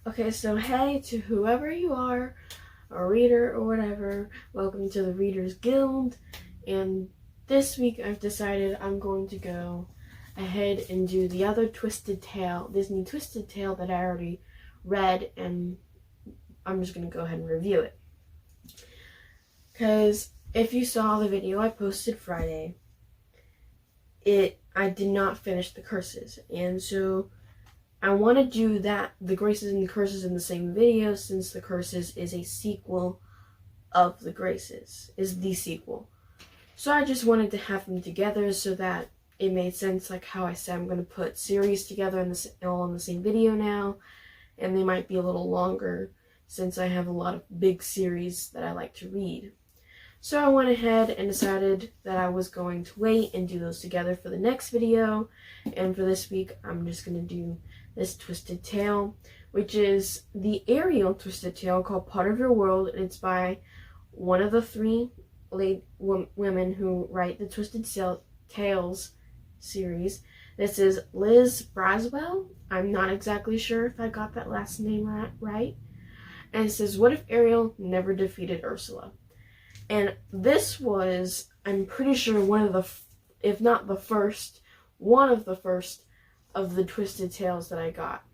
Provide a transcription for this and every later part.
Okay, so hey to whoever you are, a reader or whatever, welcome to the Readers Guild. And this week I've decided I'm going to go ahead and do the other Disney Twisted Tale that I already read, and I'm just going to go ahead and review it. Because if you saw the video I posted Friday, I did not finish the curses, and so I want to do the Graces and the Curses in the same video, since the Curses is a sequel of the Graces, is the sequel. So I just wanted to have them together so that it made sense, like how I said I'm going to put series together all in the same video now, and they might be a little longer since I have a lot of big series that I like to read. So I went ahead and decided that I was going to wait and do those together for the next video, and for this week I'm just going to do this Twisted Tale, which is the Ariel Twisted Tale called Part of Your World, and it's by one of the three women who write the Twisted Tales series. This is Liz Braswell. I'm not exactly sure if I got that last name right. And it says, what if Ariel never defeated Ursula? And this was, I'm pretty sure, one of the, if not the first, one of the first of the Twisted Tales that I got.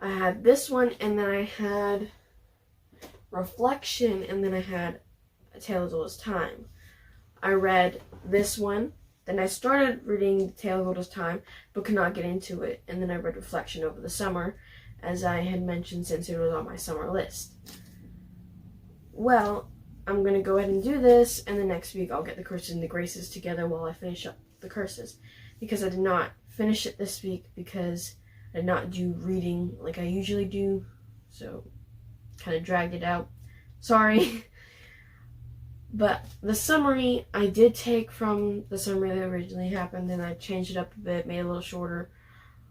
I had this one, and then I had Reflection, and then I had A Tale as Old as Time. I read this one, then I started reading A Tale as Old as Time, but could not get into it, and then I read Reflection over the summer, as I had mentioned, since it was on my summer list. Well, I'm going to go ahead and do this, and the next week I'll get the Curses and the Graces together while I finish up the Curses. Because I did not finish it this week because I did not do reading like I usually do, so kind of dragged it out. Sorry. But the summary I did take from the summary that originally happened, and I changed it up a bit, made it a little shorter,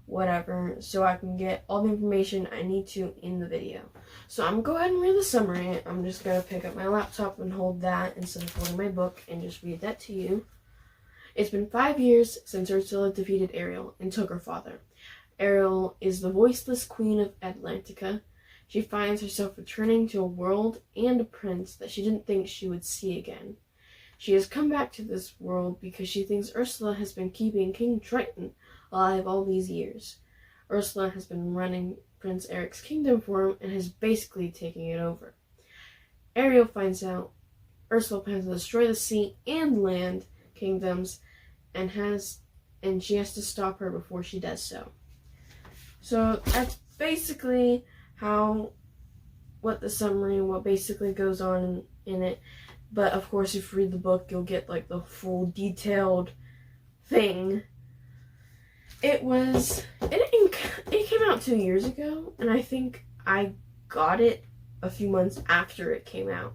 whatever, so I can get all the information I need to in the video. So I'm going to go ahead and read the summary. I'm just going to pick up my laptop and hold that instead of holding my book and just read that to you. It's been 5 years since Ursula defeated Ariel and took her father. Ariel is the voiceless queen of Atlantica. She finds herself returning to a world and a prince that she didn't think she would see again. She has come back to this world because she thinks Ursula has been keeping King Triton alive all these years. Ursula has been running Prince Eric's kingdom for him and has basically taken it over. Ariel finds out Ursula plans to destroy the sea and land kingdoms, and she has to stop her before she does so. So that's basically what the summary, what basically goes on in it. But of course, if you read the book, you'll get like the full detailed thing. It came out 2 years ago, and I think I got it a few months after it came out.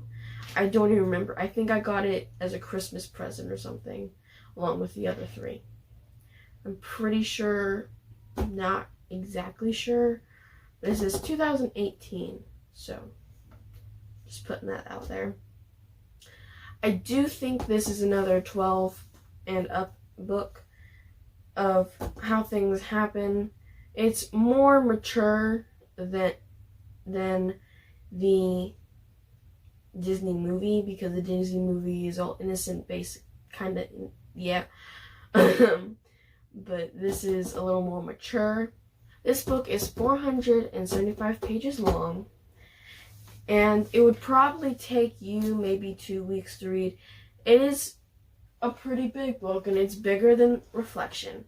I don't even remember. I think I got it as a Christmas present or something, along with the other three. I'm pretty sure, not exactly sure. This is 2018, so just putting that out there. I do think this is another 12 and up book of how things happen. It's more mature than the Disney movie, because the Disney movie is all innocent, basic, kind of, yeah. But this is a little more mature. This book is 475 pages long, and it would probably take you maybe 2 weeks to read. It is a pretty big book, and it's bigger than Reflection.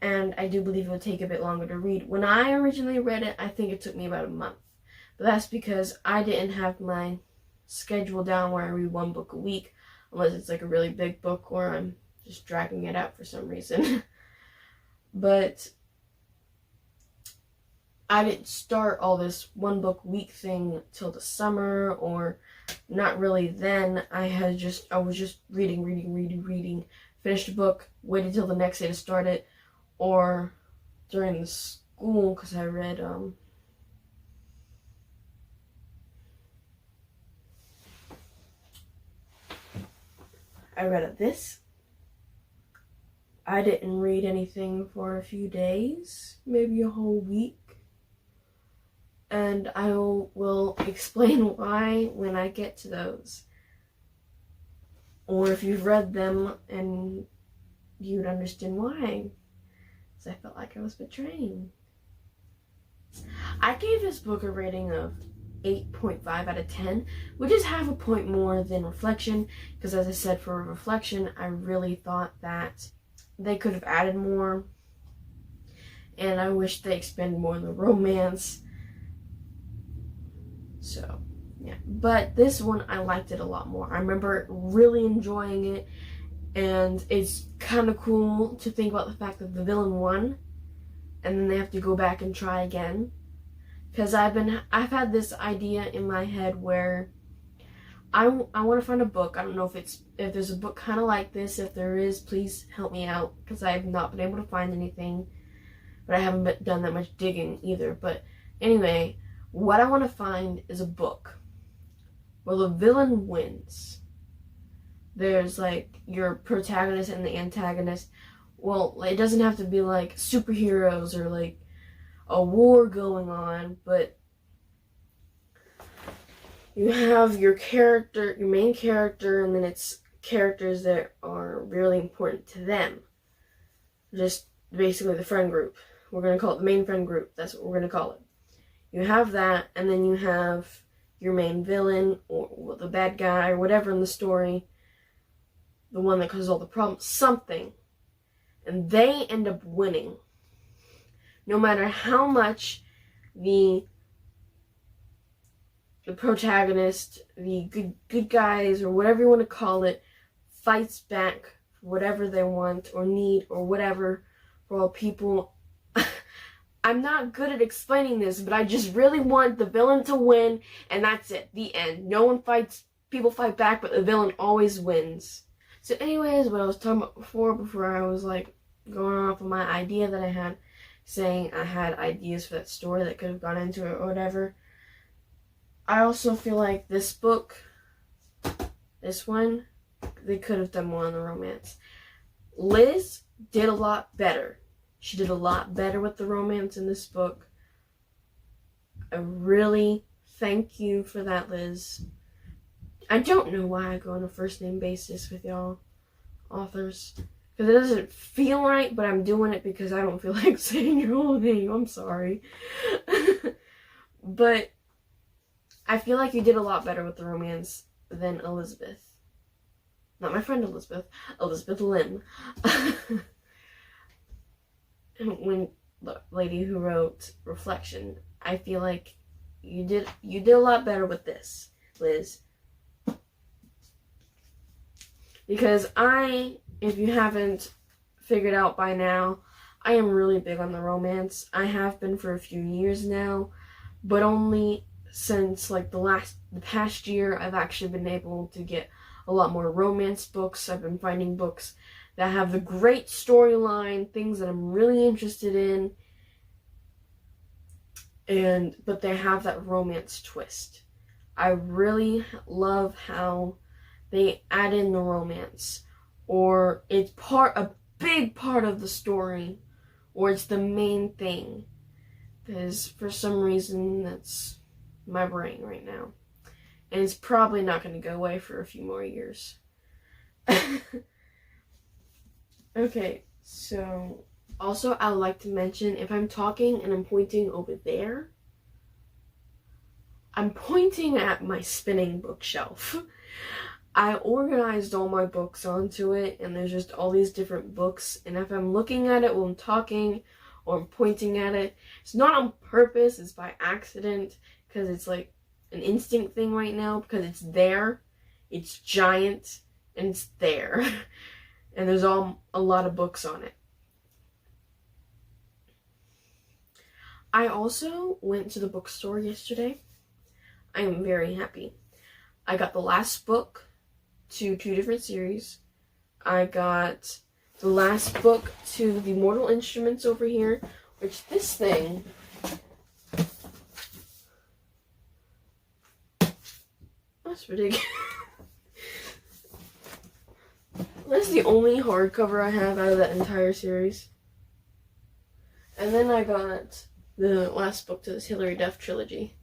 And I do believe it would take a bit longer to read. When I originally read it, I think it took me about a month. But that's because I didn't have my schedule down where I read one book a week, unless it's like a really big book or I'm just dragging it out for some reason. But I didn't start all this one book week thing till the summer, or not really then. I was just reading, finished a book, waited till the next day to start it, or during the school, because I read this. I didn't read anything for a few days, maybe a whole week. And I will explain why when I get to those. Or if you've read them and you'd understand why. Because I felt like I was betraying. I gave this book a rating of 8.5 out of 10, which is half a point more than Reflection, because as I said, for Reflection, I really thought that they could have added more, and I wish they expanded more on the romance. So, yeah. But this one, I liked it a lot more. I remember really enjoying it, and it's kind of cool to think about the fact that the villain won, and then they have to go back and try again. Because I've had this idea in my head where I want to find a book. I don't know if there's a book kind of like this. If there is, please help me out, because I have not been able to find anything. But I haven't done that much digging either. But anyway, what I want to find is a book where the villain wins. There's like your protagonist and the antagonist. Well, it doesn't have to be like superheroes or like a war going on, but you have your character, your main character, and then it's characters that are really important to them. Just basically the friend group. We're going to call it the main friend group. That's what we're going to call it. You have that, and then you have your main villain, or the bad guy, or whatever in the story, the one that causes all the problems, something. And they end up winning. No matter how much the protagonist, the good guys, or whatever you want to call it, fights back for whatever they want or need or whatever for all people. I'm not good at explaining this, but I just really want the villain to win, and that's it. The end. No one fights, people fight back, but the villain always wins. So anyways, what I was talking about before I was like going off of my idea that I had, saying I had ideas for that story that could have gone into it or whatever. I also feel like this book, this one, they could have done more on the romance. Liz did a lot better. She did a lot better with the romance in this book. I really thank you for that, Liz. I don't know why I go on a first name basis with y'all authors. Because it doesn't feel right, but I'm doing it because I don't feel like saying your whole name. I'm sorry. But I feel like you did a lot better with the romance than Elizabeth. Not my friend Elizabeth. Elizabeth Lim. When the lady who wrote Reflection, I feel like you did a lot better with this, Liz. Because if you haven't figured out by now, I am really big on the romance. I have been for a few years now, but only since like the past year I've actually been able to get a lot more romance books. I've been finding books that have the great storyline, things that I'm really interested in, but they have that romance twist. I really love how they add in the romance, or it's a big part of the story, or it's the main thing. Because for some reason, that's my brain right now. And it's probably not going to go away for a few more years. Okay, so also I would like to mention, if I'm talking and I'm pointing over there, I'm pointing at my spinning bookshelf. I organized all my books onto it, and there's just all these different books, and if I'm looking at it while I'm talking or I'm pointing at it, it's not on purpose, it's by accident, because it's like an instinct thing right now, because it's there, it's giant, and it's there, and there's a lot of books on it. I also went to the bookstore yesterday. I am very happy. I got the last book to 2 different series. I got the last book to the Mortal Instruments over here, which this thing, that's ridiculous. That's the only hardcover I have out of that entire series. And then I got the last book to this Hilary Duff trilogy.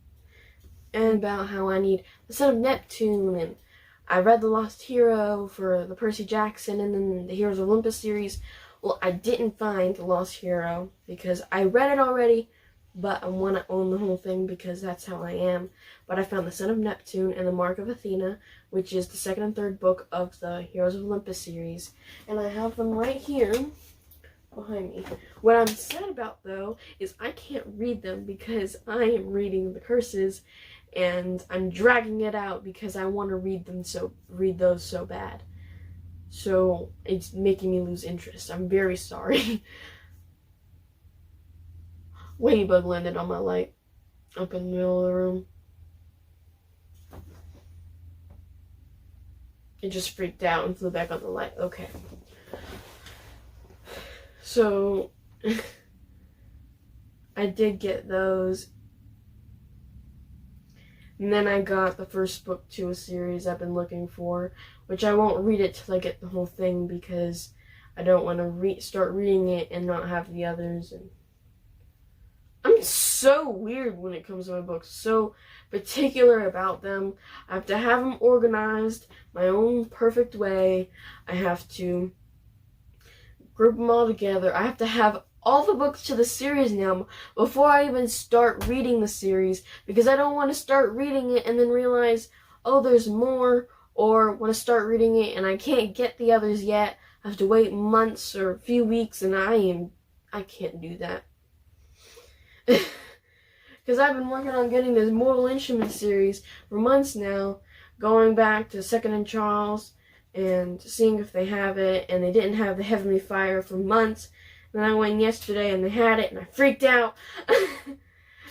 And about how I need The Son of Neptune, and I read The Lost Hero for the Percy Jackson and then the Heroes of Olympus series. Well, I didn't find The Lost Hero because I read it already, but I want to own the whole thing because that's how I am. But I found The Son of Neptune and The Mark of Athena, which is the second and third book of the Heroes of Olympus series. And I have them right here behind me. What I'm sad about, though, is I can't read them because I am reading the curses, and I'm dragging it out because I want to read those so bad. So it's making me lose interest. I'm very sorry. Ladybug landed on my light up in the middle of the room. It just freaked out and flew back on the light. Okay. So I did get those. And then I got the first book to a series I've been looking for, which I won't read it till I get the whole thing because I don't want to start reading it and not have the others. And I'm so weird when it comes to my books, so particular about them. I have to have them organized my own perfect way. I have to group them all together. I have to have all the books to the series now before I even start reading the series, because I don't want to start reading it and then realize, oh, there's more, or want to start reading it and I can't get the others yet. I have to wait months or a few weeks, and I can't do that. Because I've been working on getting this Mortal Instruments series for months now, going back to Second and Charles and seeing if they have it, and they didn't have the Heavenly Fire for months. Then I went yesterday and they had it and I freaked out.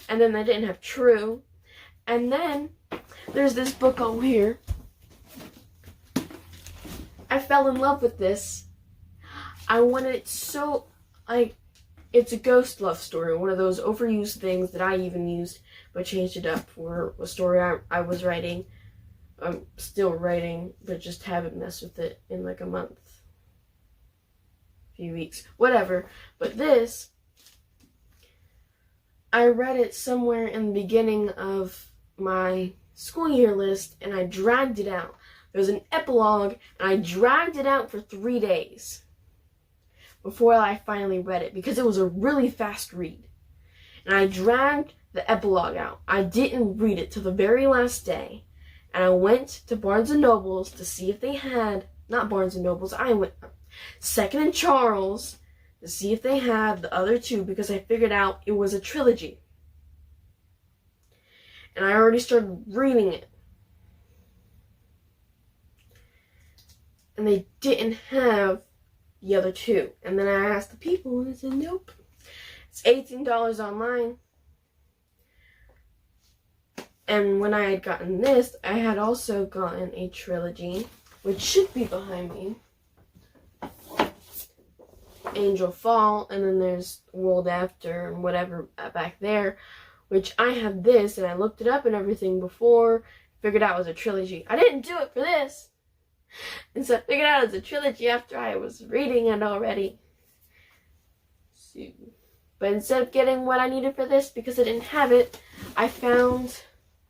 And then they didn't have True. And then there's this book over here. I fell in love with this. I wanted it so, it's a ghost love story, one of those overused things that I even used, but changed it up for a story I was writing. I'm still writing, but just haven't messed with it in like a month. Few weeks, whatever. But this, I read it somewhere in the beginning of my school year list, and I dragged it out. There was an epilogue, and I dragged it out for 3 days before I finally read it, because it was a really fast read. And I dragged the epilogue out. I didn't read it till the very last day, and I went to Barnes & Noble's to see if they had, not Barnes & Noble's, I went Second and Charles to see if they had the other two, because I figured out it was a trilogy. And I already started reading it. And they didn't have the other two. And then I asked the people and they said, nope. It's $18 online. And when I had gotten this, I had also gotten a trilogy, which should be behind me. Angel Fall, and then there's World After and whatever back there, which I have this, and I looked it up and everything before, figured out it was a trilogy. I didn't do it for this, and so I figured out it was a trilogy after I was reading it already. But instead of getting what I needed for this, because I didn't have it, I found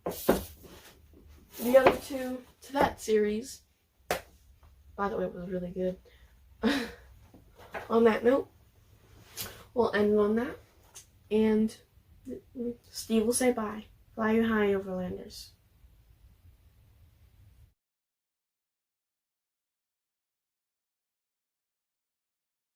the other two to that series. By the way, it was really good. On that note, we'll end on that, and Steve will say bye. Fly you high, Overlanders.